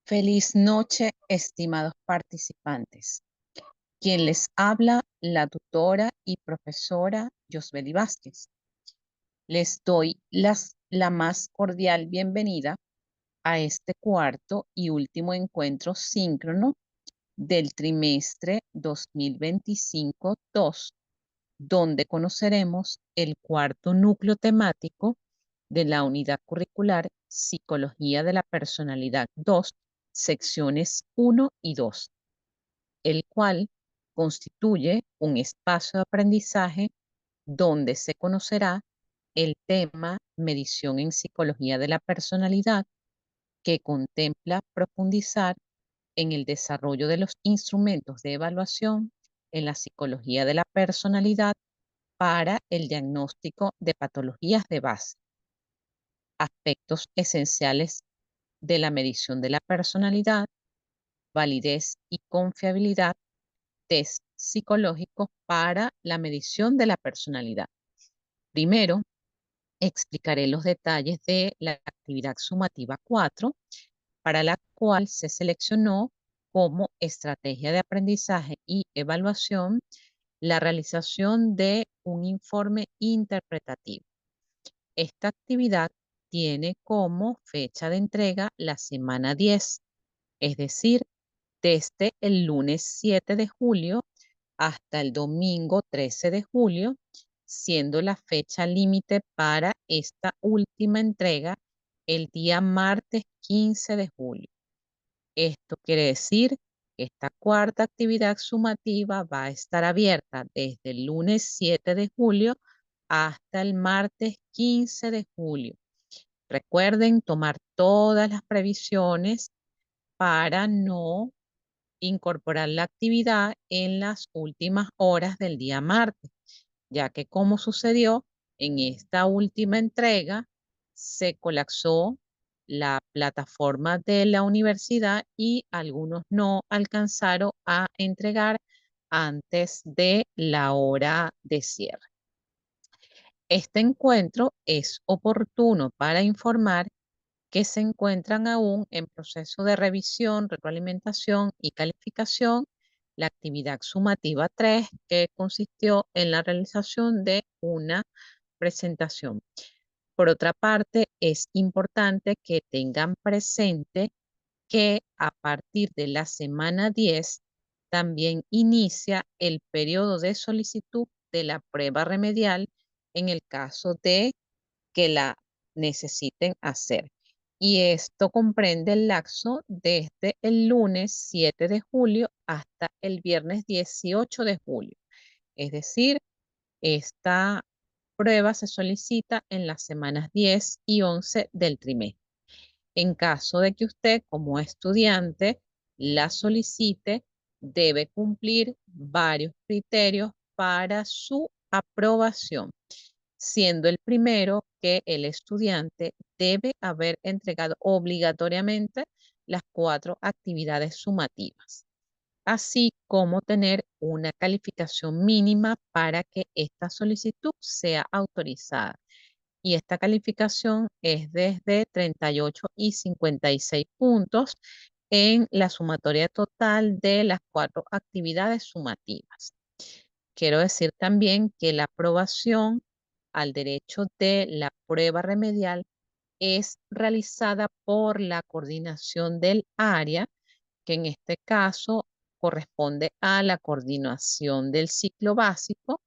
Feliz noche, estimados participantes. Quien les habla, la tutora y profesora Yosbeli Vázquez. Les doy la más cordial bienvenida a este cuarto y último encuentro síncrono del trimestre 2025-2, donde conoceremos el cuarto núcleo temático de la unidad curricular Psicología de la Personalidad 2, secciones 1 y 2, el cual constituye un espacio de aprendizaje donde se conocerá el tema medición en psicología de la personalidad, que contempla profundizar en el desarrollo de los instrumentos de evaluación en la psicología de la personalidad para el diagnóstico de patologías de base, aspectos esenciales de la medición de la personalidad, validez y confiabilidad, test psicológicos para la medición de la personalidad. Primero, explicaré los detalles de la actividad sumativa 4, para la cual se seleccionó como estrategia de aprendizaje y evaluación la realización de un informe interpretativo. Esta actividad tiene como fecha de entrega la semana 10, es decir, desde el lunes 7 de julio hasta el domingo 13 de julio, siendo la fecha límite para esta última entrega el día martes 15 de julio. Esto quiere decir que esta cuarta actividad sumativa va a estar abierta desde el lunes 7 de julio hasta el martes 15 de julio. Recuerden tomar todas las previsiones para no incorporar la actividad en las últimas horas del día martes, ya que como sucedió en esta última entrega, se colapsó la plataforma de la universidad y algunos no alcanzaron a entregar antes de la hora de cierre. Este encuentro es oportuno para informar que se encuentran aún en proceso de revisión, retroalimentación y calificación la actividad sumativa 3, que consistió en la realización de una presentación. Por otra parte, es importante que tengan presente que a partir de la semana 10 también inicia el periodo de solicitud de la prueba remedial en el caso de que la necesiten hacer. Y esto comprende el lapso desde el lunes 7 de julio hasta el viernes 18 de julio. Es decir, esta prueba se solicita en las semanas 10 y 11 del trimestre. En caso de que usted como estudiante la solicite, debe cumplir varios criterios para su aprobación, siendo el primero que el estudiante debe haber entregado obligatoriamente las 4 actividades sumativas, así como tener una calificación mínima para que esta solicitud sea autorizada. Y esta calificación es desde 38 y 56 puntos en la sumatoria total de las 4 actividades sumativas. Quiero decir también que la aprobación al derecho de la prueba remedial es realizada por la coordinación del área, que en este caso corresponde a la coordinación del ciclo básico,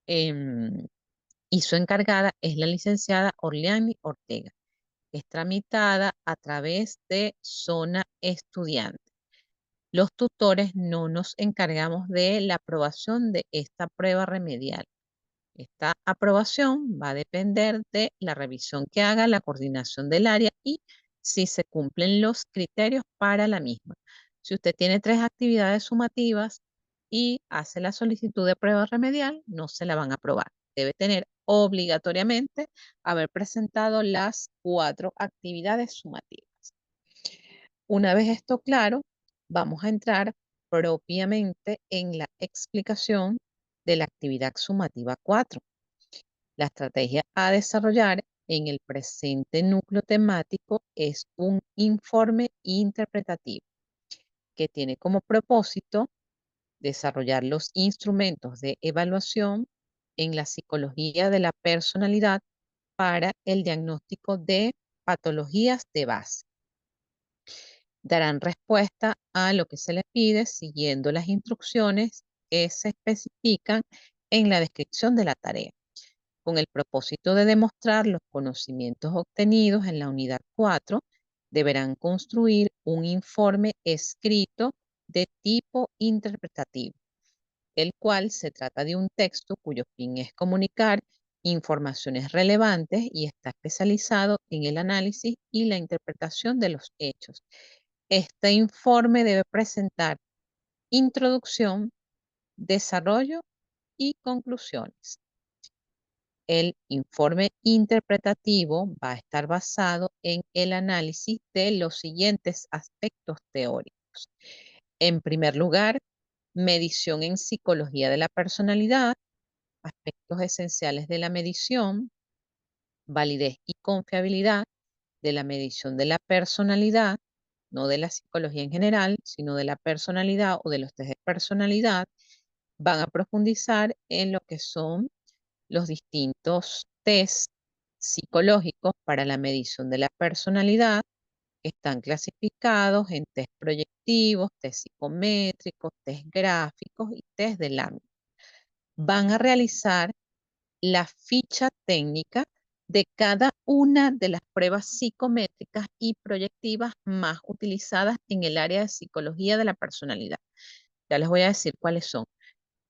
y su encargada es la licenciada Orleani Ortega. Es tramitada a través de Zona Estudiante. Los tutores no nos encargamos de la aprobación de esta prueba remedial. Esta aprobación va a depender de la revisión que haga la coordinación del área y si se cumplen los criterios para la misma. Si usted tiene 3 actividades sumativas y hace la solicitud de prueba remedial, no se la van a aprobar. Debe tener obligatoriamente haber presentado las 4 actividades sumativas. Una vez esto claro, vamos a entrar propiamente en la explicación de la actividad sumativa 4. La estrategia a desarrollar en el presente núcleo temático es un informe interpretativo que tiene como propósito desarrollar los instrumentos de evaluación en la psicología de la personalidad para el diagnóstico de patologías de base. Darán respuesta a lo que se les pide siguiendo las instrucciones que se especifican en la descripción de la tarea, con el propósito de demostrar los conocimientos obtenidos en la unidad 4, deberán construir un informe escrito de tipo interpretativo, el cual se trata de un texto cuyo fin es comunicar informaciones relevantes y está especializado en el análisis y la interpretación de los hechos. Este informe debe presentar introducción, desarrollo y conclusiones. El informe interpretativo va a estar basado en el análisis de los siguientes aspectos teóricos. En primer lugar, medición en psicología de la personalidad, aspectos esenciales de la medición, validez y confiabilidad de la medición de la personalidad, no de la psicología en general, sino de la personalidad o de los test de personalidad. Van a profundizar en lo que son los distintos test psicológicos para la medición de la personalidad, que están clasificados en test proyectivos, test psicométricos, test gráficos y test de lámina. Van a realizar la ficha técnica de cada una de las pruebas psicométricas y proyectivas más utilizadas en el área de psicología de la personalidad. Ya les voy a decir cuáles son.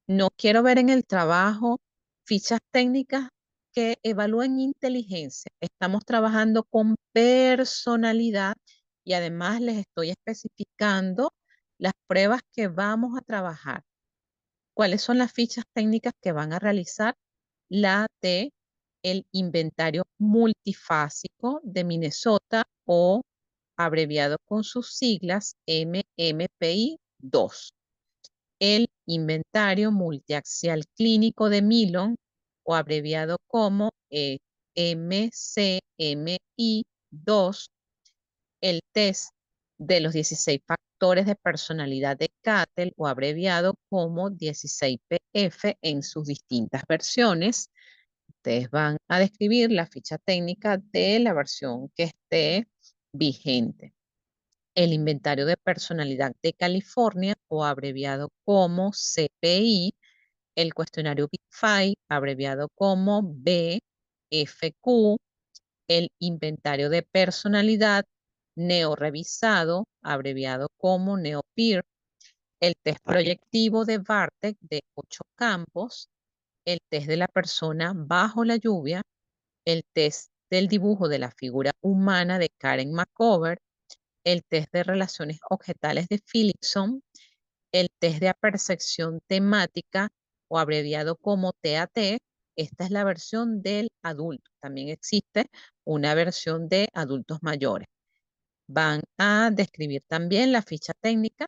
No quiero ver en el trabajo fichas técnicas que evalúen inteligencia. Estamos trabajando con personalidad y además les estoy especificando las pruebas que vamos a trabajar. ¿Cuáles son las fichas técnicas que van a realizar? La de el inventario multifásico de Minnesota, o abreviado con sus siglas MMPI-2. El inventario multiaxial clínico de Milon, o abreviado como MCMI-2. El test de los 16 factores de personalidad de Cattell, o abreviado como 16PF en sus distintas versiones. Ustedes van a describir la ficha técnica de la versión que esté vigente. El inventario de personalidad de California, o abreviado como CPI, el cuestionario Big Five, abreviado como BFQ, el inventario de personalidad neorevisado, abreviado como NeoPeer, el test proyectivo de Bartek de 8 campos, el test de la persona bajo la lluvia, el test del dibujo de la figura humana de Karen McCover, el test de relaciones objetales de Philipson, el test de apercepción temática, o abreviado como TAT. Esta es la versión del adulto. También existe una versión de adultos mayores. Van a describir también la ficha técnica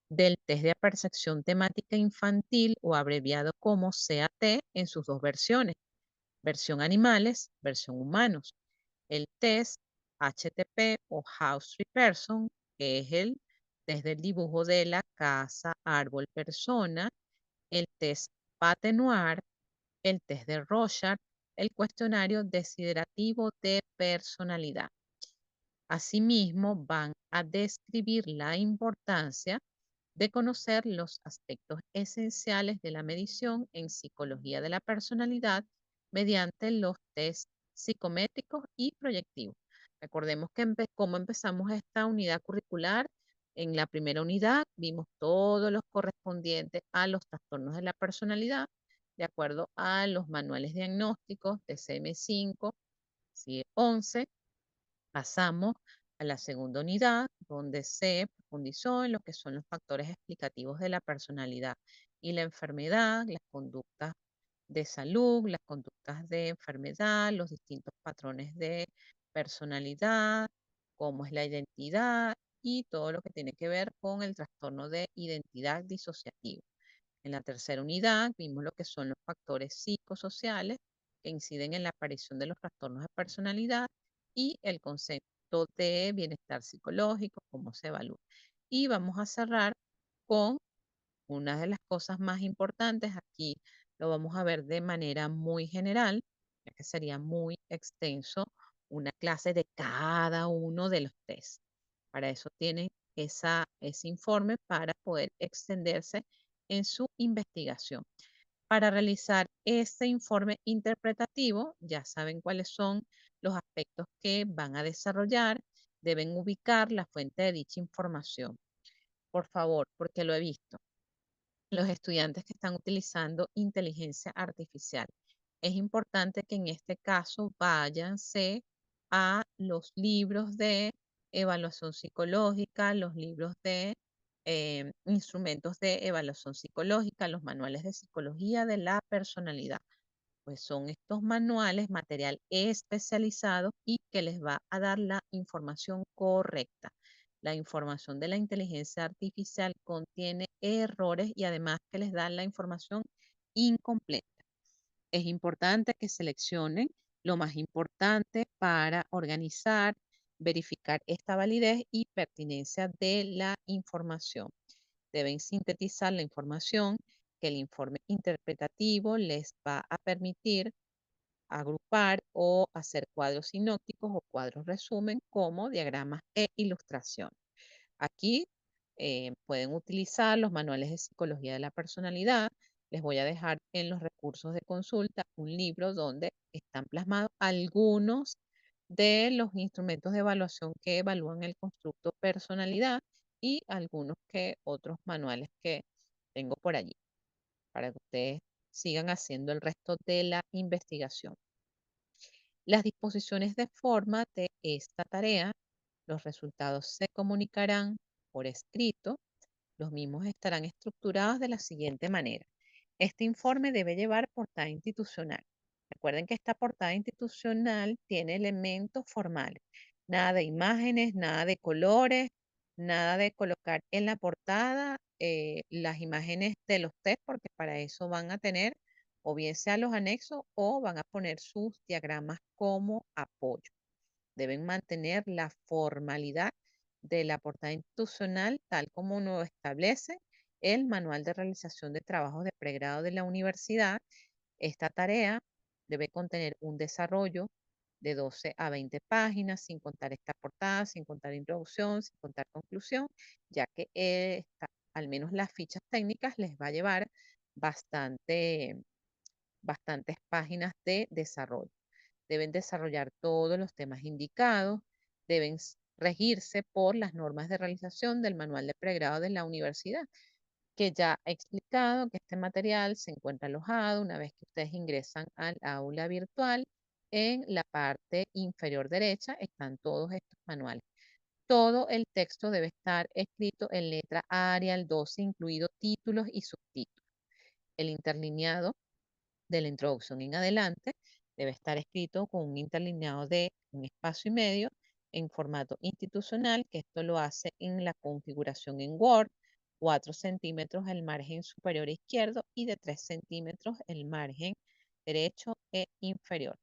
del test de apercepción temática infantil, o abreviado como CAT, en sus dos versiones, versión animales, versión humanos. El test HTP, o House Tree Person, que es el test del dibujo de la casa, árbol, persona. El test Pate Noir, el test de Rorschach, el cuestionario desiderativo de personalidad. Asimismo, van a describir la importancia de conocer los aspectos esenciales de la medición en psicología de la personalidad mediante los test psicométricos y proyectivos. Recordemos que cómo empezamos esta unidad curricular. En la primera unidad vimos todos los correspondientes a los trastornos de la personalidad, de acuerdo a los manuales diagnósticos de CM5, CIE-11. Pasamos a la segunda unidad, donde se profundizó en lo que son los factores explicativos de la personalidad y la enfermedad, las conductas de salud, las conductas de enfermedad, los distintos patrones de personalidad, cómo es la identidad y todo lo que tiene que ver con el trastorno de identidad disociativa. En la tercera unidad vimos lo que son los factores psicosociales, que inciden en la aparición de los trastornos de personalidad y el concepto de bienestar psicológico, cómo se evalúa. Y vamos a cerrar con una de las cosas más importantes. Aquí lo vamos a ver de manera muy general, ya que sería muy extenso una clase de cada uno de los test. Para eso tienen ese informe para poder extenderse en su investigación. Para realizar este informe interpretativo, ya saben cuáles son los aspectos que van a desarrollar. Deben ubicar la fuente de dicha información. Por favor, porque lo he visto, los estudiantes que están utilizando inteligencia artificial. Es importante que en este caso váyanse a los libros de evaluación psicológica, los libros de instrumentos de evaluación psicológica, los manuales de psicología de la personalidad. Pues son estos manuales, material especializado y que les va a dar la información correcta. La información de la inteligencia artificial contiene errores y además que les da la información incompleta. Es importante que seleccionen lo más importante para organizar, verificar esta validez y pertinencia de la información. Deben sintetizar la información que el informe interpretativo les va a permitir agrupar o hacer cuadros sinópticos o cuadros resumen como diagramas e ilustración. Aquí pueden utilizar los manuales de psicología de la personalidad. Les voy a dejar en los recursos de consulta un libro donde están plasmados algunos de los instrumentos de evaluación que evalúan el constructo personalidad y algunos que otros manuales que tengo por allí para que ustedes sigan haciendo el resto de la investigación. Las disposiciones de forma de esta tarea, los resultados se comunicarán por escrito. Los mismos estarán estructurados de la siguiente manera. Este informe debe llevar portada institucional. Recuerden que esta portada institucional tiene elementos formales. Nada de imágenes, nada de colores, nada de colocar en la portada las imágenes de los test, porque para eso van a tener o bien sea los anexos o van a poner sus diagramas como apoyo. Deben mantener la formalidad de la portada institucional tal como lo establece el Manual de Realización de Trabajos de Pregrado de la universidad. Esta tarea debe contener un desarrollo de 12 a 20 páginas, sin contar esta portada, sin contar introducción, sin contar conclusión, ya que al menos las fichas técnicas les va a llevar bastantes páginas de desarrollo. Deben desarrollar todos los temas indicados, deben regirse por las normas de realización del manual de pregrado de la universidad, que ya he explicado que este material se encuentra alojado una vez que ustedes ingresan al aula virtual. En la parte inferior derecha están todos estos manuales. Todo el texto debe estar escrito en letra Arial 12, incluido títulos y subtítulos. El interlineado de la introducción en adelante debe estar escrito con un interlineado de un espacio y medio en formato institucional, que esto lo hace en la configuración en Word, 4 centímetros el margen superior izquierdo y de 3 centímetros el margen derecho e inferior.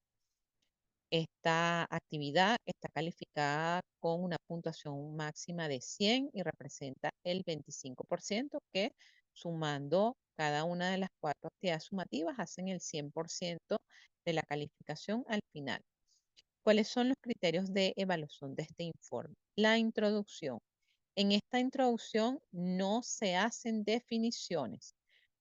Esta actividad está calificada con una puntuación máxima de 100 y representa el 25% que sumando cada una de las 4 actividades sumativas hacen el 100% de la calificación al final. ¿Cuáles son los criterios de evaluación de este informe? La introducción. En esta introducción no se hacen definiciones.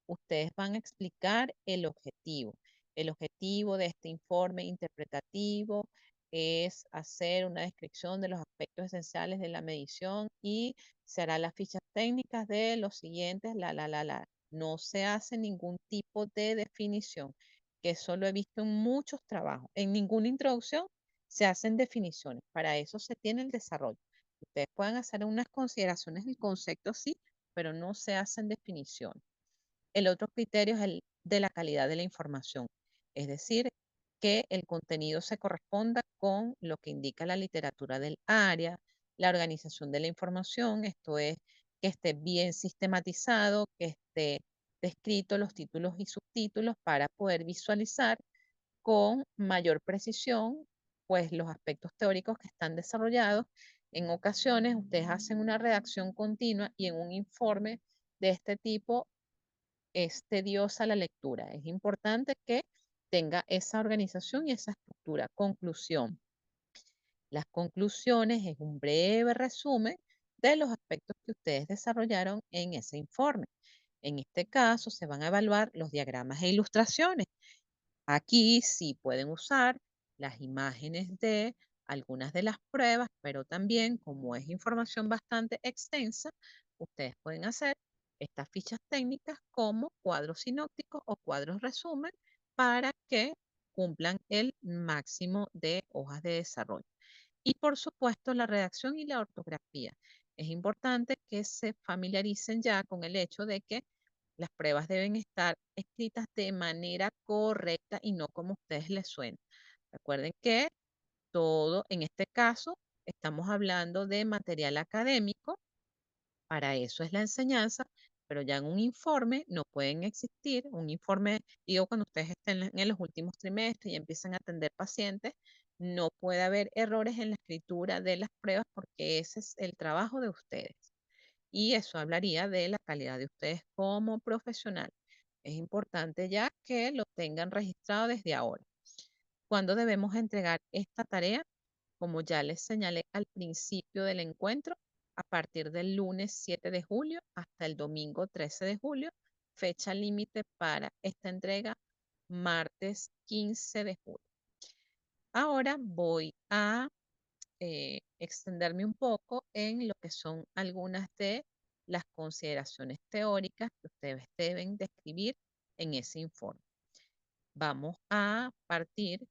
Ustedes van a explicar el objetivo. El objetivo de este informe interpretativo es hacer una descripción de los aspectos esenciales de la medición y se hará las fichas técnicas de los siguientes, la. No se hace ningún tipo de definición, que eso lo he visto en muchos trabajos. En ninguna introducción se hacen definiciones. Para eso se tiene el desarrollo. Ustedes pueden hacer unas consideraciones del concepto, sí, pero no se hacen definiciones. El otro criterio es el de la calidad de la información, es decir, que el contenido se corresponda con lo que indica la literatura del área, la organización de la información, esto es, que esté bien sistematizado, que esté descrito los títulos y subtítulos para poder visualizar con mayor precisión, pues los aspectos teóricos que están desarrollados. En ocasiones ustedes hacen una redacción continua y en un informe de este tipo es tediosa la lectura. Es importante que tenga esa organización y esa estructura. Conclusión. Las conclusiones es un breve resumen de los aspectos que ustedes desarrollaron en ese informe. En este caso, se van a evaluar los diagramas e ilustraciones. Aquí sí pueden usar las imágenes de algunas de las pruebas, pero también, como es información bastante extensa, ustedes pueden hacer estas fichas técnicas como cuadros sinópticos o cuadros resumen para que cumplan el máximo de hojas de desarrollo. Y por supuesto, la redacción y la ortografía. Es importante que se familiaricen ya con el hecho de que las pruebas deben estar escritas de manera correcta y no como a ustedes les suena. Recuerden que todo, en este caso, estamos hablando de material académico, para eso es la enseñanza, pero ya en un informe no pueden existir, un informe, digo, cuando ustedes estén en los últimos trimestres y empiezan a atender pacientes, no puede haber errores en la escritura de las pruebas porque ese es el trabajo de ustedes. Y eso hablaría de la calidad de ustedes como profesional. Es importante ya que lo tengan registrado desde ahora. ¿Cuándo debemos entregar esta tarea? Como ya les señalé al principio del encuentro, a partir del lunes 7 de julio hasta el domingo 13 de julio, fecha límite para esta entrega, martes 15 de julio. Ahora voy a extenderme un poco en lo que son algunas de las consideraciones teóricas que ustedes deben describir en ese informe. Vamos a partir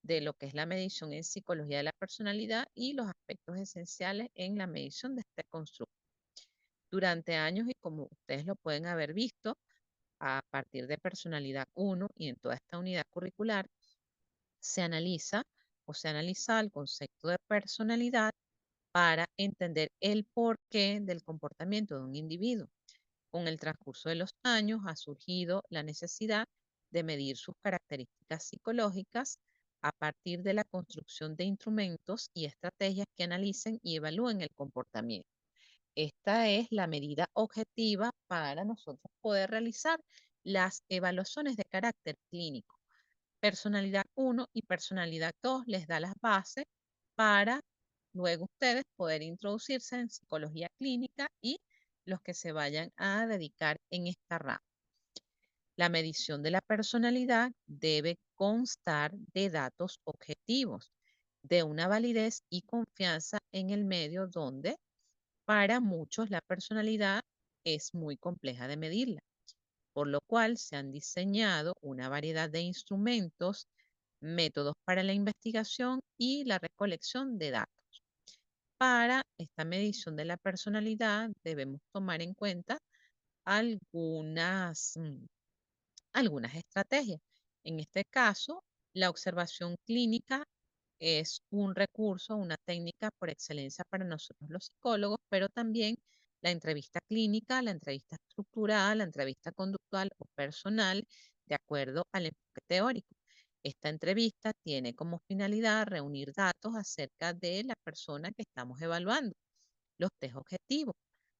de lo que es la medición en psicología de la personalidad y los aspectos esenciales en la medición de este constructo. Durante años, y como ustedes lo pueden haber visto, a partir de personalidad 1 y en toda esta unidad curricular, se analiza o se analiza el concepto de personalidad para entender el porqué del comportamiento de un individuo. Con el transcurso de los años ha surgido la necesidad de medir sus características psicológicas a partir de la construcción de instrumentos y estrategias que analicen y evalúen el comportamiento. Esta es la medida objetiva para nosotros poder realizar las evaluaciones de carácter clínico. Personalidad 1 y personalidad 2 les da las bases para luego ustedes poder introducirse en psicología clínica y los que se vayan a dedicar en esta rama. La medición de la personalidad debe constar de datos objetivos, de una validez y confianza en el medio donde para muchos la personalidad es muy compleja de medirla, por lo cual se han diseñado una variedad de instrumentos, métodos para la investigación y la recolección de datos. Para esta medición de la personalidad debemos tomar en cuenta algunas, algunas estrategias. En este caso, la observación clínica es un recurso, una técnica por excelencia para nosotros los psicólogos, pero también la entrevista clínica, la entrevista estructural, la entrevista conductual o personal, de acuerdo al enfoque teórico. Esta entrevista tiene como finalidad reunir datos acerca de la persona que estamos evaluando. Los test objetivos,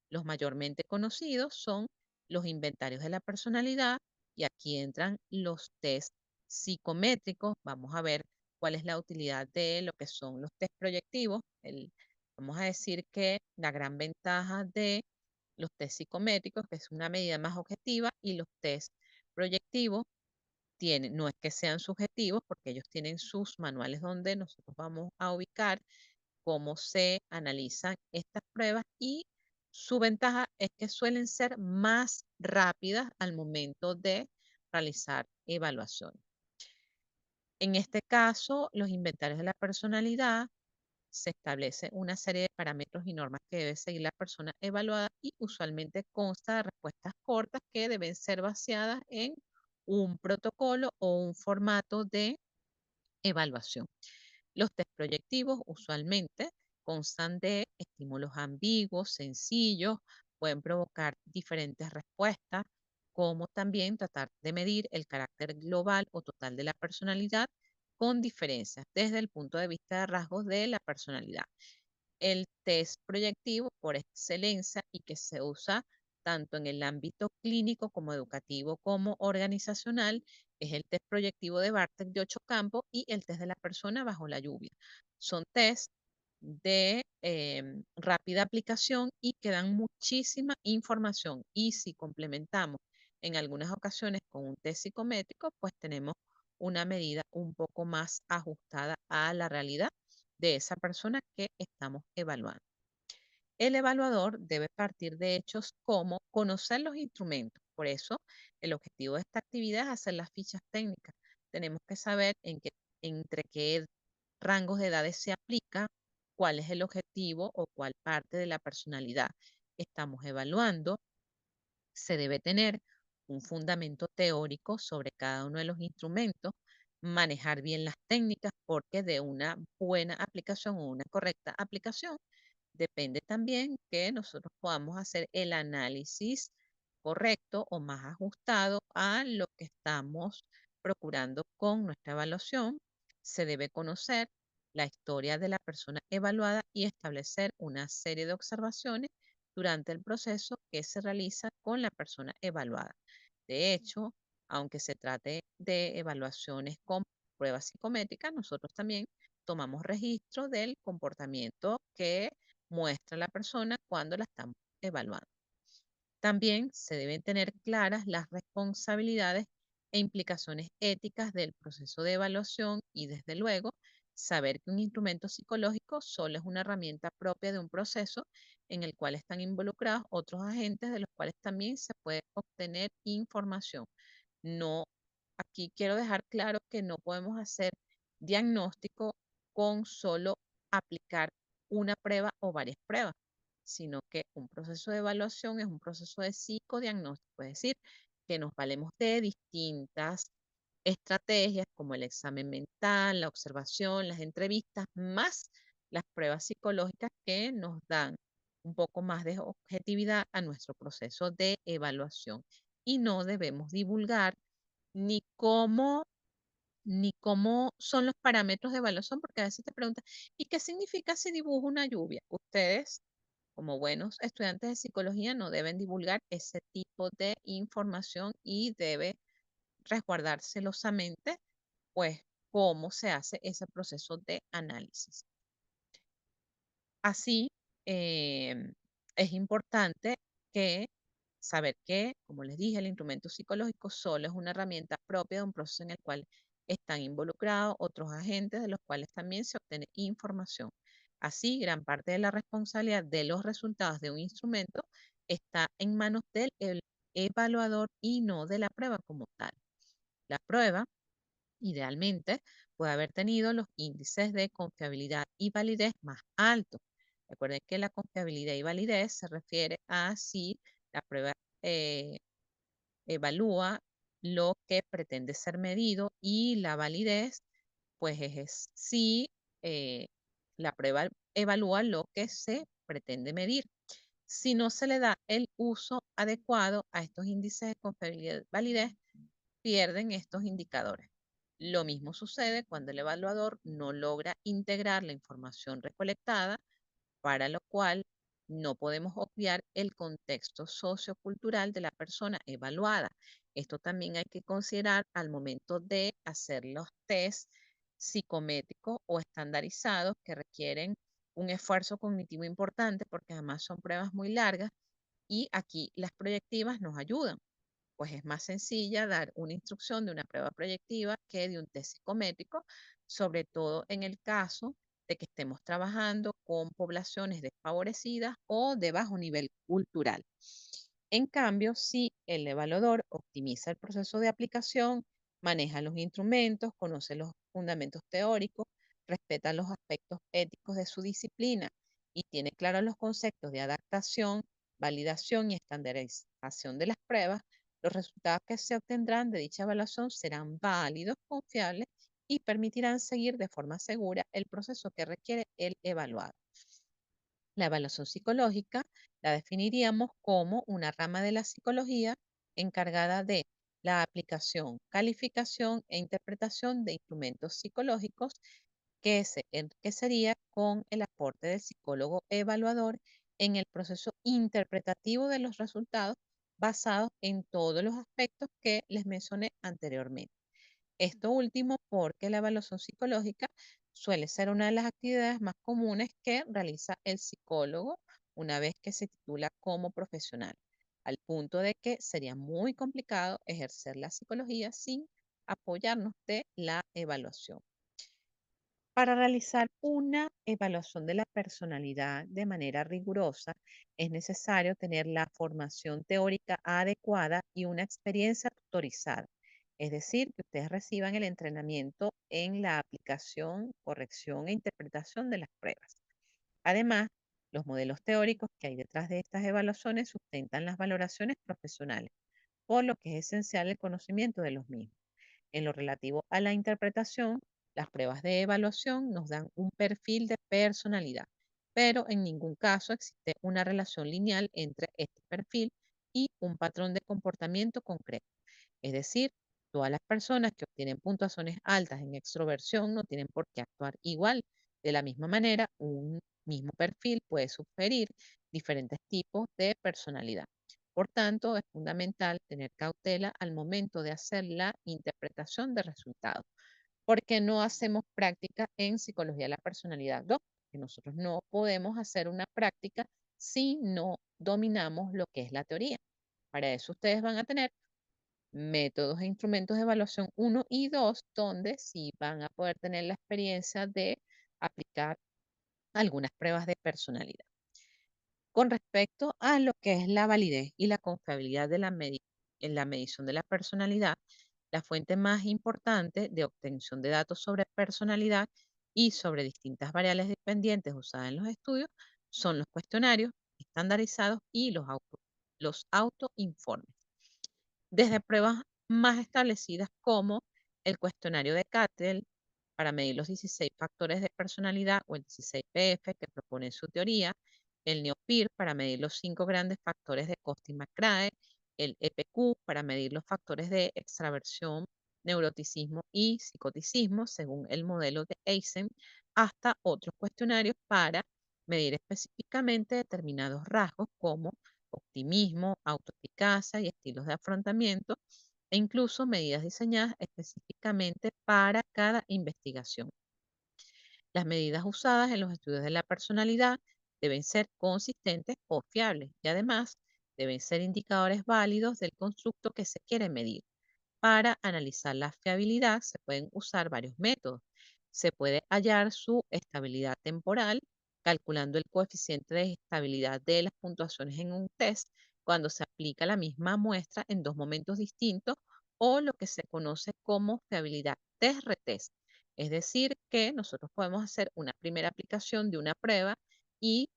los mayormente conocidos son los inventarios de la personalidad y aquí entran los test psicométricos. Vamos a ver cuál es la utilidad de lo que son los test proyectivos. Vamos a decir que la gran ventaja de los test psicométricos, que es una medida más objetiva, y los test proyectivos tienen, no es que sean subjetivos, porque ellos tienen sus manuales donde nosotros vamos a ubicar cómo se analizan estas pruebas y su ventaja es que suelen ser más rápidas al momento de realizar evaluaciones. En este caso, los inventarios de la personalidad se establece una serie de parámetros y normas que debe seguir la persona evaluada y usualmente consta de respuestas cortas que deben ser vaciadas en un protocolo o un formato de evaluación. Los test proyectivos usualmente constan de estímulos ambiguos, sencillos, pueden provocar diferentes respuestas, como también tratar de medir el carácter global o total de la personalidad con diferencias desde el punto de vista de rasgos de la personalidad. El test proyectivo por excelencia y que se usa tanto en el ámbito clínico como educativo como organizacional es el test proyectivo de Bartek de 8 campos y el test de la persona bajo la lluvia. Son test de rápida aplicación y que dan muchísima información. Y si complementamos en algunas ocasiones con un test psicométrico, pues tenemos una medida un poco más ajustada a la realidad de esa persona que estamos evaluando. El evaluador debe partir de hechos como conocer los instrumentos. Por eso, el objetivo de esta actividad es hacer las fichas técnicas. Tenemos que saber entre qué rangos de edades se aplica, cuál es el objetivo o cuál parte de la personalidad estamos evaluando. Se debe tener un fundamento teórico sobre cada uno de los instrumentos, manejar bien las técnicas, porque de una buena aplicación o una correcta aplicación depende también que nosotros podamos hacer el análisis correcto o más ajustado a lo que estamos procurando con nuestra evaluación. Se debe conocer la historia de la persona evaluada y establecer una serie de observaciones durante el proceso que se realiza con la persona evaluada. De hecho, aunque se trate de evaluaciones con pruebas psicométricas, nosotros también tomamos registro del comportamiento que muestra la persona cuando la estamos evaluando. También se deben tener claras las responsabilidades e implicaciones éticas del proceso de evaluación y, desde luego, saber que un instrumento psicológico solo es una herramienta propia de un proceso en el cual están involucrados otros agentes de los cuales también se puede obtener información. No, aquí quiero dejar claro que no podemos hacer diagnóstico con solo aplicar una prueba o varias pruebas, sino que un proceso de evaluación es un proceso de psicodiagnóstico, es decir, que nos valemos de distintas estrategias como el examen mental, la observación, las entrevistas, más las pruebas psicológicas que nos dan un poco más de objetividad a nuestro proceso de evaluación. Y no debemos divulgar ni cómo, ni cómo son los parámetros de evaluación, porque a veces te preguntan, ¿y qué significa si dibujo una lluvia? Ustedes, como buenos estudiantes de psicología, no deben divulgar ese tipo de información y debe resguardar celosamente, pues, cómo se hace ese proceso de análisis. Así, es importante que saber que, como les dije, el instrumento psicológico solo es una herramienta propia de un proceso en el cual están involucrados otros agentes de los cuales también se obtiene información. Así, gran parte de la responsabilidad de los resultados de un instrumento está en manos del evaluador y no de la prueba como tal. La prueba idealmente puede haber tenido los índices de confiabilidad y validez más altos. Recuerden que la confiabilidad y validez se refiere a si la prueba eh, evalúa lo que pretende ser medido, y la validez, pues es si eh, la prueba evalúa lo que se pretende medir. Si no se le da el uso adecuado a estos índices de confiabilidad y validez, pierden estos indicadores. Lo mismo sucede cuando el evaluador no logra integrar la información recolectada, para lo cual no podemos obviar el contexto sociocultural de la persona evaluada. Esto también hay que considerar al momento de hacer los test psicométricos o estandarizados que requieren un esfuerzo cognitivo importante, porque además son pruebas muy largas, y aquí las proyectivas nos ayudan, pues es más sencilla dar una instrucción de una prueba proyectiva que de un test psicométrico, sobre todo en el caso de que estemos trabajando con poblaciones desfavorecidas o de bajo nivel cultural. En cambio, si el evaluador optimiza el proceso de aplicación, maneja los instrumentos, conoce los fundamentos teóricos, respeta los aspectos éticos de su disciplina y tiene claros los conceptos de adaptación, validación y estandarización de las pruebas, los resultados que se obtendrán de dicha evaluación serán válidos, confiables y permitirán seguir de forma segura el proceso que requiere el evaluado. La evaluación psicológica la definiríamos como una rama de la psicología encargada de la aplicación, calificación e interpretación de instrumentos psicológicos que se enriquecería con el aporte del psicólogo evaluador en el proceso interpretativo de los resultados basados en todos los aspectos que les mencioné anteriormente. Esto último porque la evaluación psicológica suele ser una de las actividades más comunes que realiza el psicólogo una vez que se titula como profesional, al punto de que sería muy complicado ejercer la psicología sin apoyarnos de la evaluación. Para realizar una evaluación de la personalidad de manera rigurosa, es necesario tener la formación teórica adecuada y una experiencia tutorizada. Es decir, que ustedes reciban el entrenamiento en la aplicación, corrección e interpretación de las pruebas. Además, los modelos teóricos que hay detrás de estas evaluaciones sustentan las valoraciones profesionales, por lo que es esencial el conocimiento de los mismos. En lo relativo a la interpretación, las pruebas de evaluación nos dan un perfil de personalidad, pero en ningún caso existe una relación lineal entre este perfil y un patrón de comportamiento concreto. Es decir, todas las personas que obtienen puntuaciones altas en extroversión no tienen por qué actuar igual. De la misma manera, un mismo perfil puede sugerir diferentes tipos de personalidad. Por tanto, es fundamental tener cautela al momento de hacer la interpretación de resultados, porque no hacemos práctica en psicología de la personalidad 2, que nosotros no podemos hacer una práctica si no dominamos lo que es la teoría. Para eso ustedes van a tener métodos e instrumentos de evaluación uno y 2, donde sí van a poder tener la experiencia de aplicar algunas pruebas de personalidad. Con respecto a lo que es la validez y la confiabilidad de en la medición de la personalidad, la fuente más importante de obtención de datos sobre personalidad y sobre distintas variables dependientes usadas en los estudios son los cuestionarios estandarizados y los autoinformes. Desde pruebas más establecidas como el cuestionario de Cattell para medir los 16 factores de personalidad o el 16PF que propone en su teoría, el NeoPIR para medir los 5 grandes factores de Costin-McCrae, el EPQ para medir los factores de extraversión, neuroticismo y psicoticismo según el modelo de Eysen, hasta otros cuestionarios para medir específicamente determinados rasgos como optimismo, autoeficacia y estilos de afrontamiento, e incluso medidas diseñadas específicamente para cada investigación. Las medidas usadas en los estudios de la personalidad deben ser consistentes o fiables y además deben ser indicadores válidos del constructo que se quiere medir. Para analizar la fiabilidad se pueden usar varios métodos. Se puede hallar su estabilidad temporal calculando el coeficiente de estabilidad de las puntuaciones en un test cuando se aplica la misma muestra en dos momentos distintos o lo que se conoce como fiabilidad test-retest. Es decir, que nosotros podemos hacer una primera aplicación de una prueba y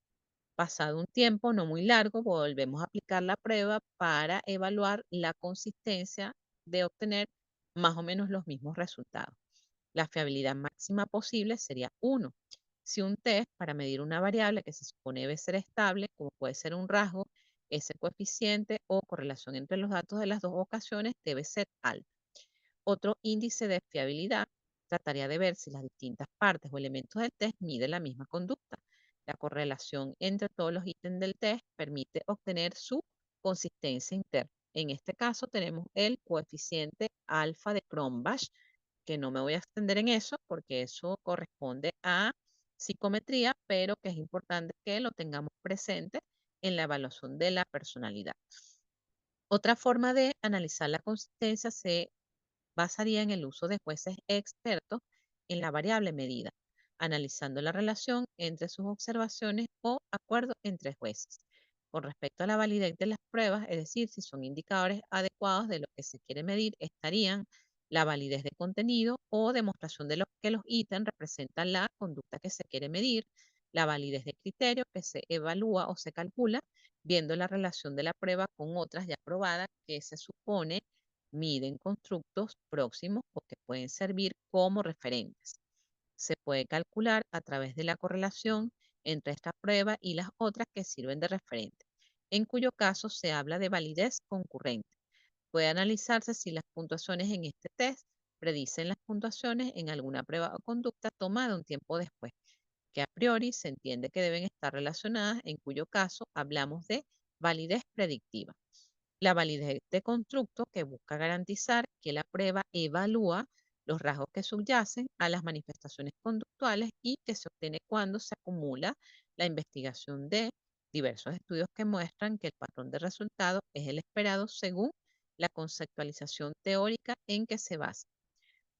pasado un tiempo no muy largo, volvemos a aplicar la prueba para evaluar la consistencia de obtener más o menos los mismos resultados. La fiabilidad máxima posible sería 1. Si un test para medir una variable que se supone debe ser estable, como puede ser un rasgo, ese coeficiente o correlación entre los datos de las dos ocasiones debe ser alto. Otro índice de fiabilidad trataría de ver si las distintas partes o elementos del test miden la misma conducta. La correlación entre todos los ítems del test permite obtener su consistencia interna. En este caso tenemos el coeficiente alfa de Cronbach, que no me voy a extender en eso porque eso corresponde a psicometría, pero que es importante que lo tengamos presente en la evaluación de la personalidad. Otra forma de analizar la consistencia se basaría en el uso de jueces expertos en la variable medida, analizando la relación entre sus observaciones o acuerdos entre jueces. Con respecto a la validez de las pruebas, es decir, si son indicadores adecuados de lo que se quiere medir, estarían la validez de contenido o demostración de lo que los ítems representan la conducta que se quiere medir, la validez de criterio que se evalúa o se calcula, viendo la relación de la prueba con otras ya probadas que se supone miden constructos próximos o que pueden servir como referentes. Se puede calcular a través de la correlación entre esta prueba y las otras que sirven de referente, en cuyo caso se habla de validez concurrente. Puede analizarse si las puntuaciones en este test predicen las puntuaciones en alguna prueba o conducta tomada un tiempo después, que a priori se entiende que deben estar relacionadas, en cuyo caso hablamos de validez predictiva. La validez de constructo, que busca garantizar que la prueba evalúa los rasgos que subyacen a las manifestaciones conductuales y que se obtiene cuando se acumula la investigación de diversos estudios que muestran que el patrón de resultados es el esperado según la conceptualización teórica en que se basa.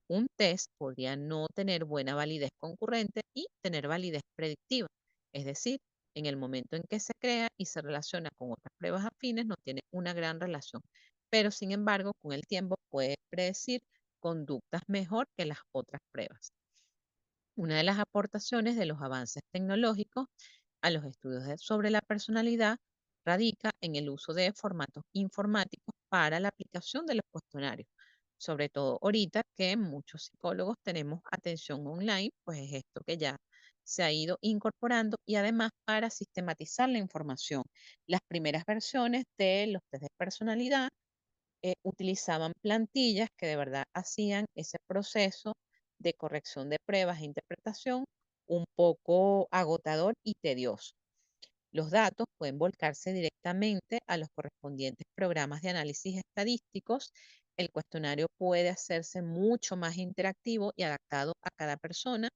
Un test podría no tener buena validez concurrente y tener validez predictiva, es decir, en el momento en que se crea y se relaciona con otras pruebas afines no tiene una gran relación, pero sin embargo con el tiempo puede predecir conductas mejor que las otras pruebas. Una de las aportaciones de los avances tecnológicos a los estudios sobre la personalidad radica en el uso de formatos informáticos para la aplicación de los cuestionarios. Sobre todo ahorita que muchos psicólogos tenemos atención online, pues es esto que ya se ha ido incorporando y además para sistematizar la información. Las primeras versiones de los test de personalidad utilizaban plantillas que de verdad hacían ese proceso de corrección de pruebas e interpretación un poco agotador y tedioso. Los datos pueden volcarse directamente a los correspondientes programas de análisis estadísticos. El cuestionario puede hacerse mucho más interactivo y adaptado a cada persona.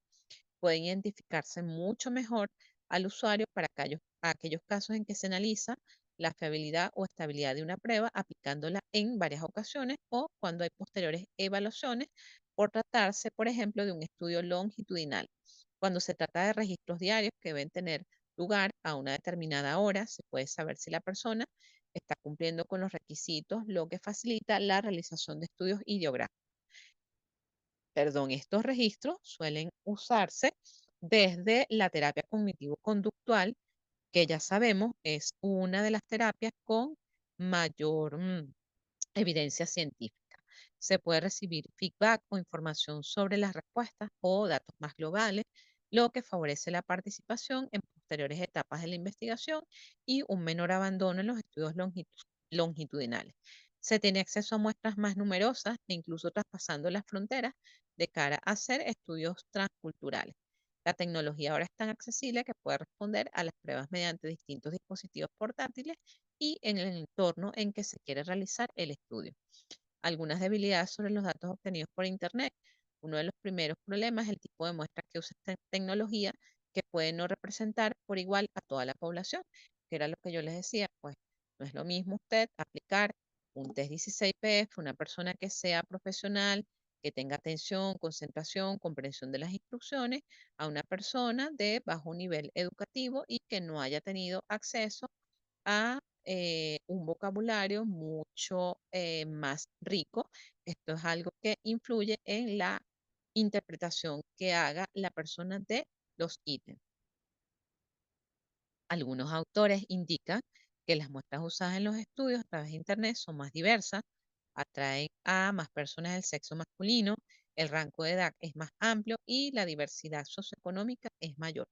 Puede identificarse mucho mejor al usuario para aquellos casos en que se analiza la fiabilidad o estabilidad de una prueba aplicándola en varias ocasiones o cuando hay posteriores evaluaciones por tratarse, por ejemplo, de un estudio longitudinal. Cuando se trata de registros diarios que deben tener lugar a una determinada hora, se puede saber si la persona está cumpliendo con los requisitos, lo que facilita la realización de estudios ideográficos. Perdón, estos registros suelen usarse desde la terapia cognitivo-conductual, que ya sabemos es una de las terapias con mayor evidencia científica. Se puede recibir feedback o información sobre las respuestas o datos más globales, lo que favorece la participación en posteriores etapas de la investigación y un menor abandono en los estudios longitudinales. Se tiene acceso a muestras más numerosas e incluso traspasando las fronteras de cara a hacer estudios transculturales. La tecnología ahora es tan accesible que puede responder a las pruebas mediante distintos dispositivos portátiles y en el entorno en que se quiere realizar el estudio. Algunas debilidades sobre los datos obtenidos por Internet. Uno de los primeros problemas es el tipo de muestra que usa esta tecnología, que puede no representar por igual a toda la población, que era lo que yo les decía, pues no es lo mismo usted aplicar un test 16PF, una persona que sea profesional, que tenga atención, concentración, comprensión de las instrucciones, a una persona de bajo nivel educativo y que no haya tenido acceso a un vocabulario mucho más rico. Esto es algo que influye en la interpretación que haga la persona de los ítems. Algunos autores indican que las muestras usadas en los estudios a través de Internet son más diversas, atraen a más personas del sexo masculino, el rango de edad es más amplio y la diversidad socioeconómica es mayor.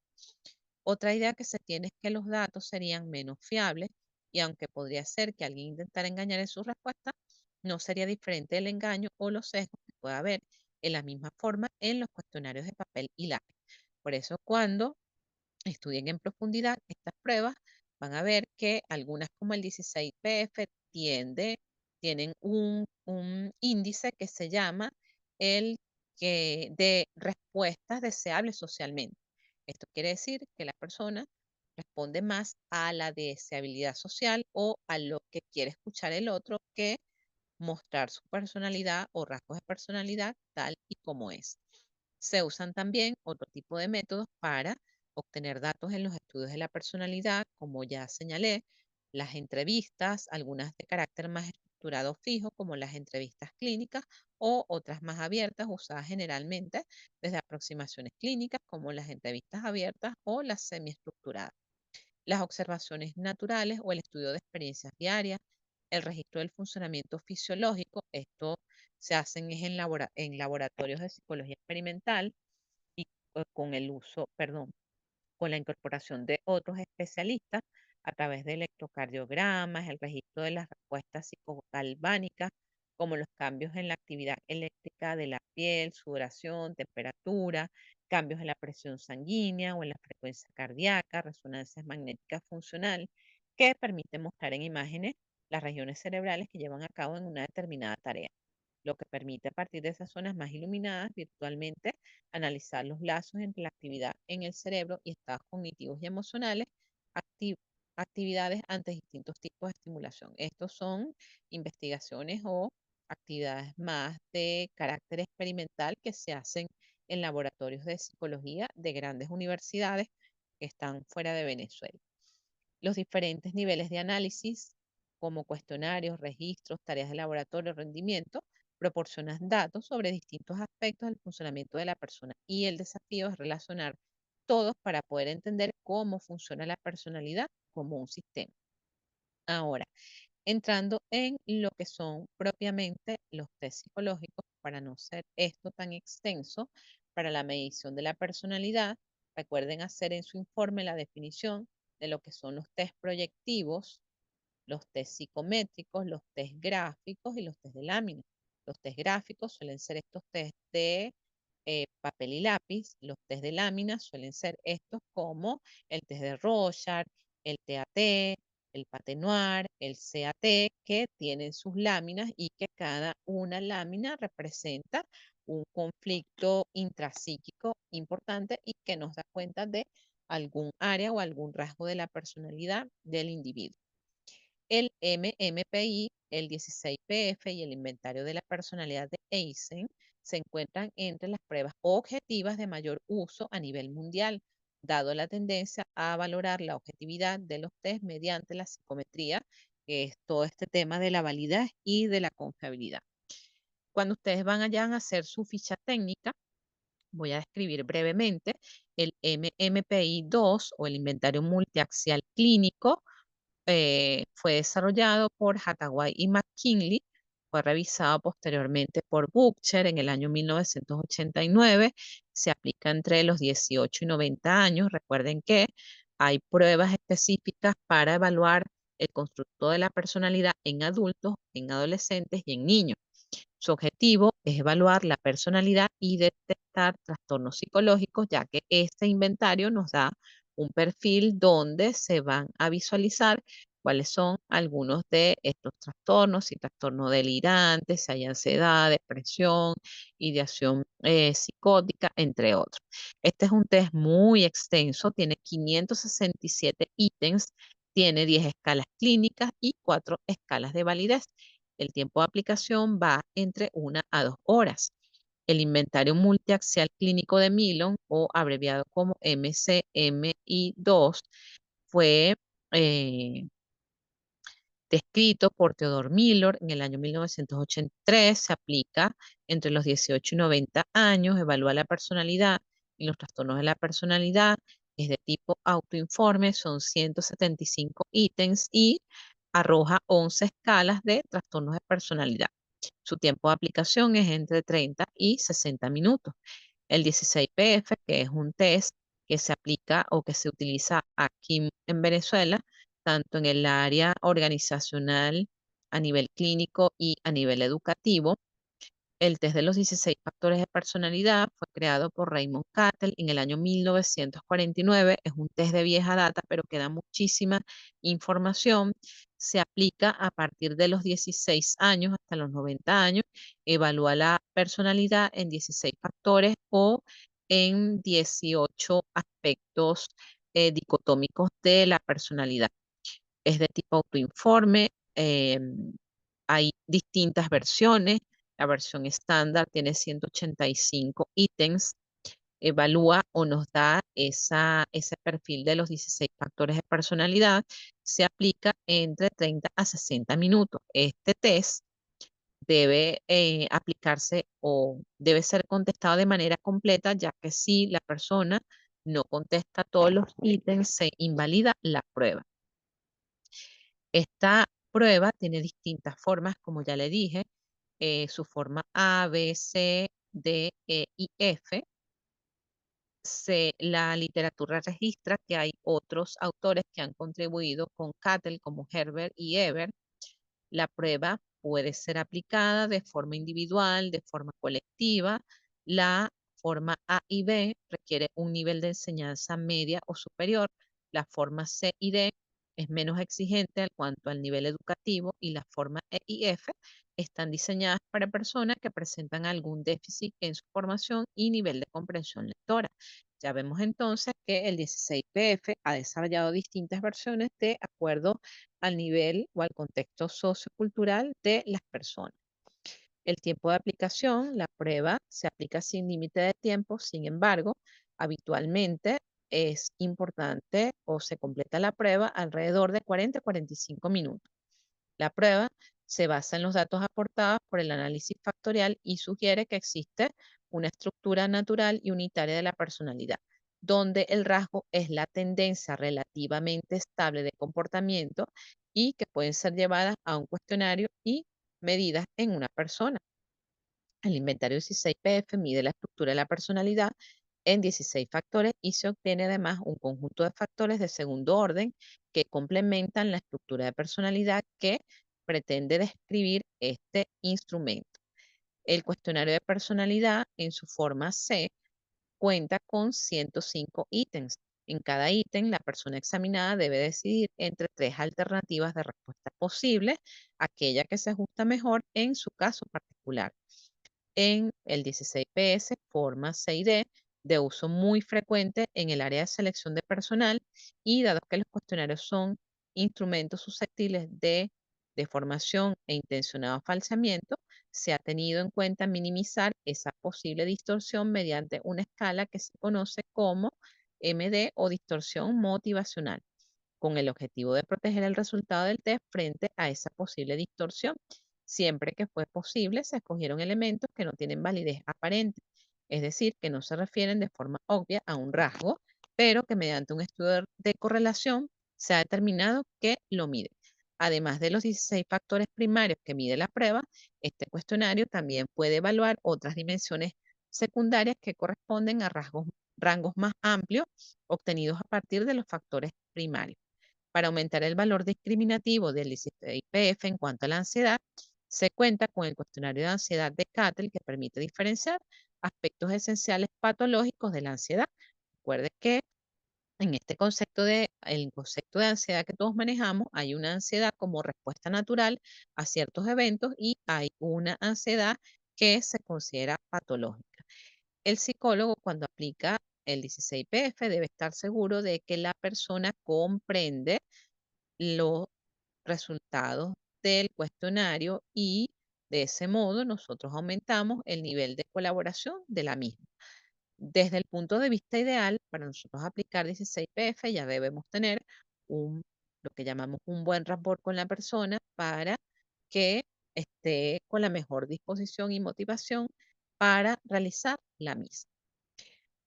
Otra idea que se tiene es que los datos serían menos fiables y aunque podría ser que alguien intentara engañar en su respuesta, no sería diferente del engaño o los sesgos que pueda haber en la misma forma en los cuestionarios de papel y lápiz. Por eso cuando estudien en profundidad estas pruebas, van a ver que algunas como el 16PF tienen un índice que se llama el que de respuestas deseables socialmente. Esto quiere decir que la persona responde más a la deseabilidad social o a lo que quiere escuchar el otro que mostrar su personalidad o rasgos de personalidad tal y como es. Se usan también otro tipo de métodos para obtener datos en los estudios de la personalidad, como ya señalé, las entrevistas, algunas de carácter más estructurado fijo, como las entrevistas clínicas, o otras más abiertas, usadas generalmente desde aproximaciones clínicas, como las entrevistas abiertas o las semiestructuradas. Las observaciones naturales o el estudio de experiencias diarias, el registro del funcionamiento fisiológico, esto se hacen es en laboratorios de psicología experimental y con el uso, perdón, con la incorporación de otros especialistas, a través de electrocardiogramas, el registro de las respuestas psicogalvánicas, como los cambios en la actividad eléctrica de la piel, sudoración, temperatura, cambios en la presión sanguínea o en la frecuencia cardíaca, resonancias magnéticas funcionales, que permiten mostrar en imágenes las regiones cerebrales que llevan a cabo en una determinada tarea, lo que permite a partir de esas zonas más iluminadas virtualmente analizar los lazos entre la actividad en el cerebro y estados cognitivos y emocionales, acti- actividades ante distintos tipos de estimulación. Estos son investigaciones o actividades más de carácter experimental que se hacen en laboratorios de psicología de grandes universidades que están fuera de Venezuela. Los diferentes niveles de análisis, como cuestionarios, registros, tareas de laboratorio, rendimiento, proporcionan datos sobre distintos aspectos del funcionamiento de la persona y el desafío es relacionar todos para poder entender cómo funciona la personalidad como un sistema. Ahora, entrando en lo que son propiamente los test psicológicos, para no ser esto tan extenso, para la medición de la personalidad, recuerden hacer en su informe la definición de lo que son los test proyectivos, los test psicométricos, los test gráficos y los test de lámina. Los test gráficos suelen ser estos test de papel y lápiz. Los test de lámina suelen ser estos como el test de Rorschach, el TAT, el Patte Noir, el CAT, que tienen sus láminas y que cada una lámina representa un conflicto intrapsíquico importante y que nos da cuenta de algún área o algún rasgo de la personalidad del individuo. El MMPI, el 16PF y el inventario de la personalidad de Eysen se encuentran entre las pruebas objetivas de mayor uso a nivel mundial, dado la tendencia a valorar la objetividad de los test mediante la psicometría, que es todo este tema de la validez y de la confiabilidad. Cuando ustedes van allá a hacer su ficha técnica, voy a describir brevemente el MMPI-2 o el inventario multiaxial clínico. Fue desarrollado por Hathaway y McKinley, fue revisado posteriormente por Bucher en el año 1989, se aplica entre los 18 y 90 años. Recuerden que hay pruebas específicas para evaluar el constructo de la personalidad en adultos, en adolescentes y en niños. Su objetivo es evaluar la personalidad y detectar trastornos psicológicos, ya que este inventario nos da un perfil donde se van a visualizar cuáles son algunos de estos trastornos, si trastorno delirante, si hay ansiedad, depresión, ideación psicótica, entre otros. Este es un test muy extenso, tiene 567 ítems, tiene 10 escalas clínicas y 4 escalas de validez. El tiempo de aplicación va entre 1 a 2 horas. El inventario multiaxial clínico de Millon, o abreviado como MCMI2, fue eh, descrito por Theodore Miller en el año 1983, se aplica entre los 18 y 90 años, evalúa la personalidad y los trastornos de la personalidad, es de tipo autoinforme, son 175 ítems y arroja 11 escalas de trastornos de personalidad. Su tiempo de aplicación es entre 30 y 60 minutos. El 16PF, que es un test que se aplica o que se utiliza aquí en Venezuela, tanto en el área organizacional, a nivel clínico y a nivel educativo. El test de los 16 factores de personalidad fue creado por Raymond Cattell en el año 1949. Es un test de vieja data, pero queda muchísima información. Se aplica a partir de los 16 años hasta los 90 años. Evalúa la personalidad en 16 factores o en 18 aspectos dicotómicos de la personalidad. Es de tipo autoinforme. Hay distintas versiones. La versión estándar tiene 185 ítems. Evalúa o nos da ese perfil de los 16 factores de personalidad. Se aplica entre 30 a 60 minutos. Este test debe aplicarse o debe ser contestado de manera completa, ya que si la persona no contesta todos los ítems, se invalida la prueba. Esta prueba tiene distintas formas, como ya le dije, su forma A, B, C, D, E y F. la literatura registra que hay otros autores que han contribuido con Cattell, como Herbert y Ebert. La prueba puede ser aplicada de forma individual, de forma colectiva. La forma A y B requiere un nivel de enseñanza media o superior. La forma C y D es menos exigente en cuanto al nivel educativo, y la forma E y F están diseñadas para personas que presentan algún déficit en su formación y nivel de comprensión lectora. Ya vemos entonces que el 16PF ha desarrollado distintas versiones de acuerdo al nivel o al contexto sociocultural de las personas. El tiempo de aplicación, la prueba se aplica sin límite de tiempo. Sin embargo, habitualmente es importante o se completa la prueba alrededor de 40 a 45 minutos. La prueba se basa en los datos aportados por el análisis factorial y sugiere que existe una estructura natural y unitaria de la personalidad, donde el rasgo es la tendencia relativamente estable de comportamiento y que pueden ser llevadas a un cuestionario y medidas en una persona. El inventario 16PF mide la estructura de la personalidad en 16 factores y se obtiene además un conjunto de factores de segundo orden que complementan la estructura de personalidad que pretende describir este instrumento. El cuestionario de personalidad en su forma C cuenta con 105 ítems. En cada ítem, la persona examinada debe decidir entre tres alternativas de respuesta posibles, aquella que se ajusta mejor en su caso particular. En el 16PS, forma 6D, de uso muy frecuente en el área de selección de personal, y dado que los cuestionarios son instrumentos susceptibles de deformación e intencionado falseamiento, se ha tenido en cuenta minimizar esa posible distorsión mediante una escala que se conoce como MD o distorsión motivacional, con el objetivo de proteger el resultado del test frente a esa posible distorsión. Siempre que fue posible, se escogieron elementos que no tienen validez aparente, es decir, que no se refieren de forma obvia a un rasgo, pero que mediante un estudio de correlación se ha determinado que lo mide. Además de los 16 factores primarios que mide la prueba, este cuestionario también puede evaluar otras dimensiones secundarias que corresponden a rangos más amplios obtenidos a partir de los factores primarios. Para aumentar el valor discriminativo del ICP-IPF en cuanto a la ansiedad, se cuenta con el cuestionario de ansiedad de Cattell, que permite diferenciar aspectos esenciales patológicos de la ansiedad. Recuerde que en este el concepto de ansiedad que todos manejamos, hay una ansiedad como respuesta natural a ciertos eventos y hay una ansiedad que se considera patológica. El psicólogo, cuando aplica el 16PF, debe estar seguro de que la persona comprende los resultados del cuestionario, y de ese modo nosotros aumentamos el nivel de colaboración de la misma. Desde el punto de vista ideal, para nosotros aplicar 16PF ya debemos tener lo que llamamos un buen rapport con la persona para que esté con la mejor disposición y motivación para realizar la misma.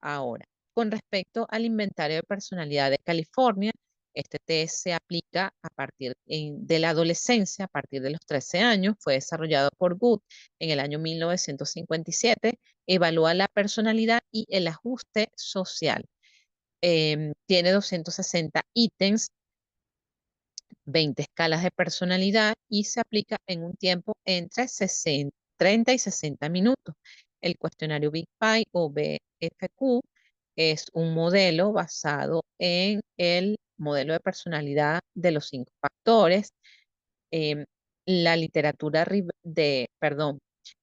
Ahora, con respecto al inventario de personalidad de California, este test se aplica a partir de la adolescencia, a partir de los 13 años. Fue desarrollado por Good en el año 1957. Evalúa la personalidad y el ajuste social. Tiene 260 ítems, 20 escalas de personalidad, y se aplica en un tiempo entre 30 y 60 minutos. El cuestionario Big Pie o BFQ es un modelo basado en el modelo de personalidad de los 5 factores. Em, la literatura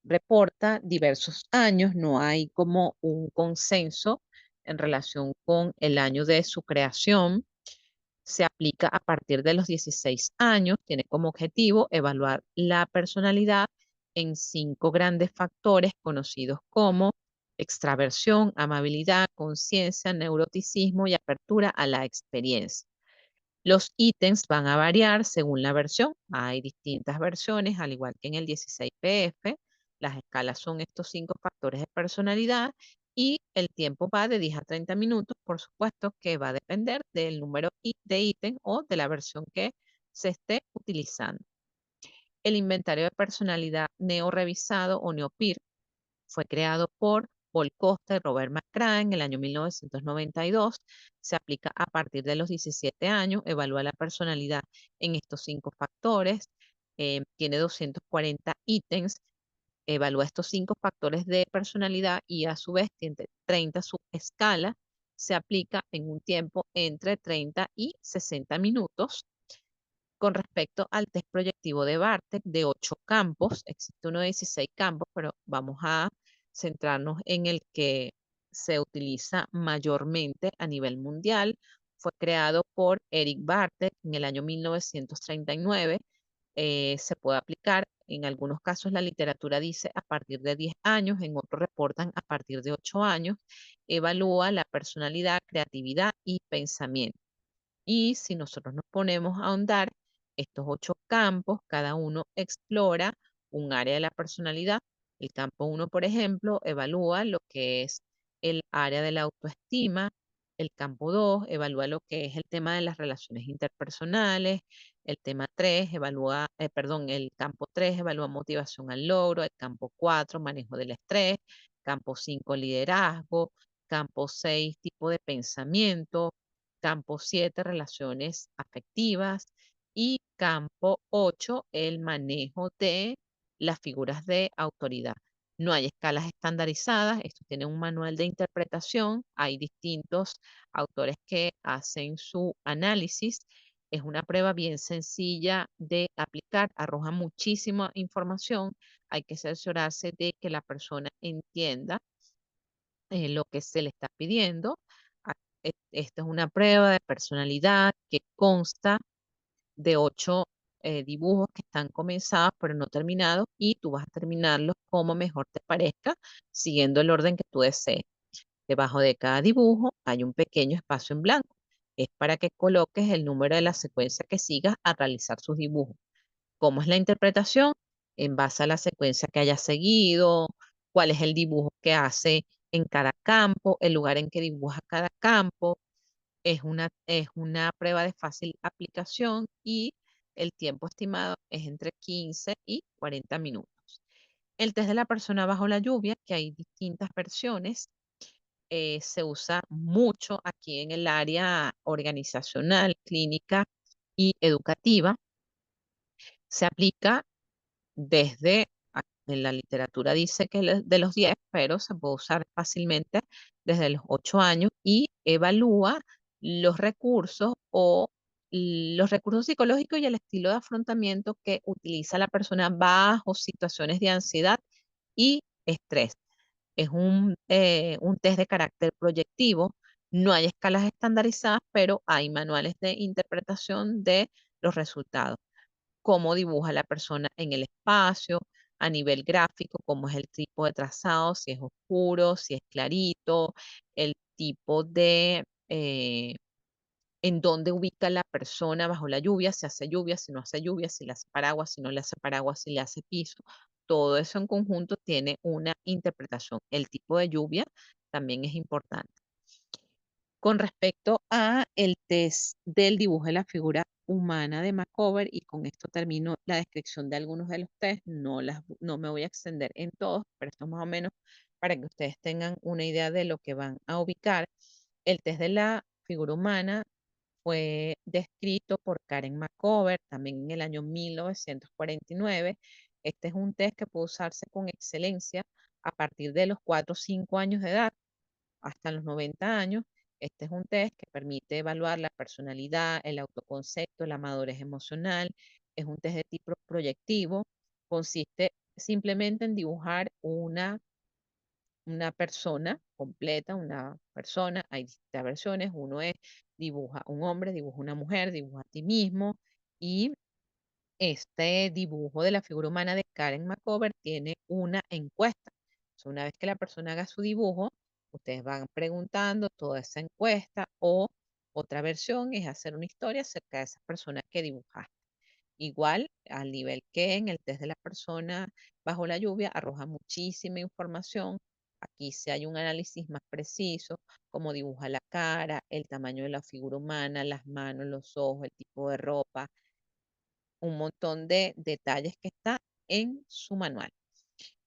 reporta diversos años, no hay como un consenso en relación con el año de su creación. Se aplica a partir de los 16 años, tiene como objetivo evaluar la personalidad en 5 grandes factores conocidos como extraversión, amabilidad, conciencia, neuroticismo y apertura a la experiencia. Los ítems van a variar según la versión. Hay distintas versiones, al igual que en el 16PF. Las escalas son estos 5 factores de personalidad y el tiempo va de 10 a 30 minutos. Por supuesto que va a depender del número de ítem o de la versión que se esté utilizando. El inventario de personalidad neo-revisado o NeoPIR fue creado por Paul Costa y Robert McCrae en el año 1992. Se aplica a partir de los 17 años, evalúa la personalidad en estos 5 factores, tiene 240 ítems, evalúa estos 5 factores de personalidad y a su vez tiene 30 subescalas. Se aplica en un tiempo entre 30 y 60 minutos. Con respecto al test proyectivo de Bartek de 8 campos, existe uno de 16 campos, pero vamos a centrarnos en el que se utiliza mayormente a nivel mundial. Fue creado por Eric Bartek en el año 1939. Se puede aplicar, en algunos casos la literatura dice a partir de 10 años, en otros reportan a partir de 8 años. Evalúa la personalidad, creatividad y pensamiento. Y si nosotros nos ponemos a ahondar estos 8 campos, cada uno explora un área de la personalidad. El campo 1, por ejemplo, evalúa lo que es el área de la autoestima. El campo 2 evalúa lo que es el tema de las relaciones interpersonales. El tema 3 evalúa, perdón, el campo 3 evalúa motivación al logro. El campo 4, manejo del estrés. Campo 5, liderazgo. Campo 6, tipo de pensamiento. Campo 7, relaciones afectivas. Y campo 8, el manejo de las figuras de autoridad. No hay escalas estandarizadas, esto tiene un manual de interpretación, hay distintos autores que hacen su análisis. Es una prueba bien sencilla de aplicar, arroja muchísima información, hay que cerciorarse de que la persona entienda lo que se le está pidiendo. A- Esta es una prueba de personalidad que consta de 8 dibujos que están comenzados pero no terminados y tú vas a terminarlos como mejor te parezca, siguiendo el orden que tú desees. Debajo de cada dibujo hay un pequeño espacio en blanco. Es para que coloques el número de la secuencia que sigas a realizar sus dibujos. ¿Cómo es la interpretación? En base a la secuencia que haya seguido, cuál es el dibujo que hace en cada campo, el lugar en que dibuja cada campo. Es una prueba de fácil aplicación y el tiempo estimado es entre 15 y 40 minutos. El test de la persona bajo la lluvia, que hay distintas versiones, se usa mucho aquí en el área organizacional, clínica y educativa. Se aplica desde, en la literatura dice que de los 10, pero se puede usar fácilmente desde los 8 años y evalúa los recursos o los recursos psicológicos y el estilo de afrontamiento que utiliza la persona bajo situaciones de ansiedad y estrés. Es un test de carácter proyectivo. No hay escalas estandarizadas, pero hay manuales de interpretación de los resultados. Cómo dibuja la persona en el espacio, a nivel gráfico, cómo es el tipo de trazado, si es oscuro, si es clarito, el tipo de en dónde ubica la persona bajo la lluvia, si hace lluvia, si no hace lluvia, si le hace paraguas, si no le hace paraguas, si le hace piso. Todo eso en conjunto tiene una interpretación. El tipo de lluvia también es importante. Con respecto a el test del dibujo de la figura humana de Macover, y con esto termino la descripción de algunos de los test, no me voy a extender en todos, pero esto es más o menos para que ustedes tengan una idea de lo que van a ubicar. El test de la figura humana fue descrito por Karen Macover también en el año 1949. Este es un test que puede usarse con excelencia a partir de los 4 o 5 años de edad hasta los 90 años. Este es un test que permite evaluar la personalidad, el autoconcepto, la madurez emocional. Es un test de tipo proyectivo. Consiste simplemente en dibujar una persona completa, una persona. Hay distintas versiones. Uno es dibuja un hombre, dibuja una mujer, dibuja a ti mismo. Y este dibujo de la figura humana de Karen Macover tiene una encuesta. Una vez que la persona haga su dibujo, ustedes van preguntando toda esa encuesta o otra versión es hacer una historia acerca de esa persona que dibujaste. Igual, al nivel que en el test de la persona bajo la lluvia, arroja muchísima información. Aquí sí hay un análisis más preciso, como dibuja la cara, el tamaño de la figura humana, las manos, los ojos, el tipo de ropa, un montón de detalles que está en su manual.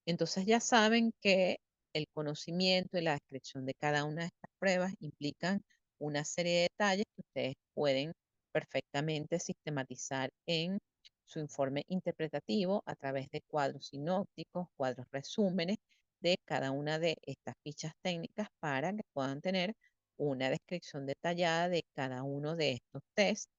Entonces ya saben que el conocimiento y la descripción de cada una de estas pruebas implican una serie de detalles que ustedes pueden perfectamente sistematizar en su informe interpretativo a través de cuadros sinópticos, cuadros resúmenes de cada una de estas fichas técnicas para que puedan tener una descripción detallada de cada uno de estos tests.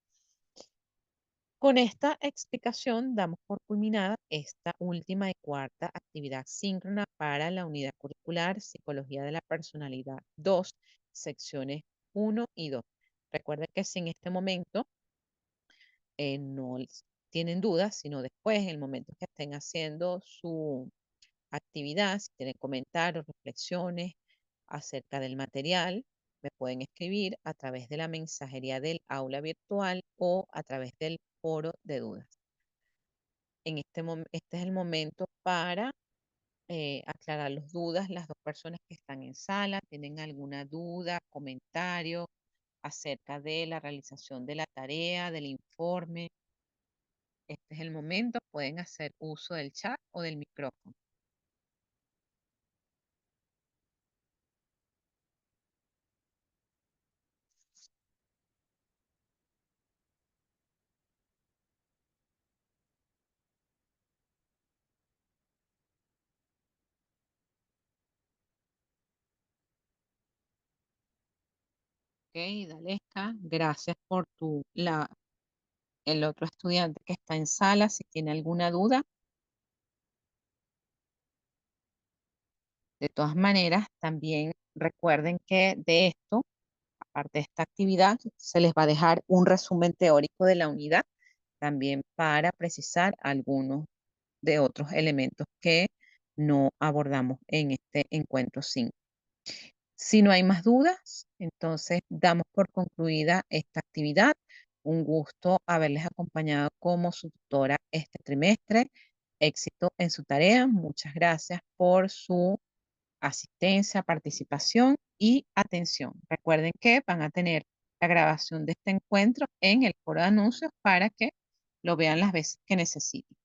Con esta explicación damos por culminada esta última y cuarta actividad síncrona para la unidad curricular Psicología de la Personalidad 2, secciones 1 y 2. Recuerden que si en este momento no tienen dudas, sino después, en el momento que estén haciendo su actividad, si tienen comentarios, reflexiones acerca del material, me pueden escribir a través de la mensajería del aula virtual o a través del foro de dudas. Este es el momento para aclarar las dudas. Las dos personas que están en sala, ¿tienen alguna duda, comentario acerca de la realización de la tarea, del informe? Este es el momento, pueden hacer uso del chat o del micrófono. Ok, Dalesca, gracias por el otro estudiante que está en sala, si tiene alguna duda. De todas maneras, también recuerden que de esto, aparte de esta actividad, se les va a dejar un resumen teórico de la unidad, también para precisar algunos de otros elementos que no abordamos en este encuentro 5. Si no hay más dudas, entonces damos por concluida esta actividad. Un gusto haberles acompañado como su tutora este trimestre. Éxito en su tarea. Muchas gracias por su asistencia, participación y atención. Recuerden que van a tener la grabación de este encuentro en el foro de anuncios para que lo vean las veces que necesiten.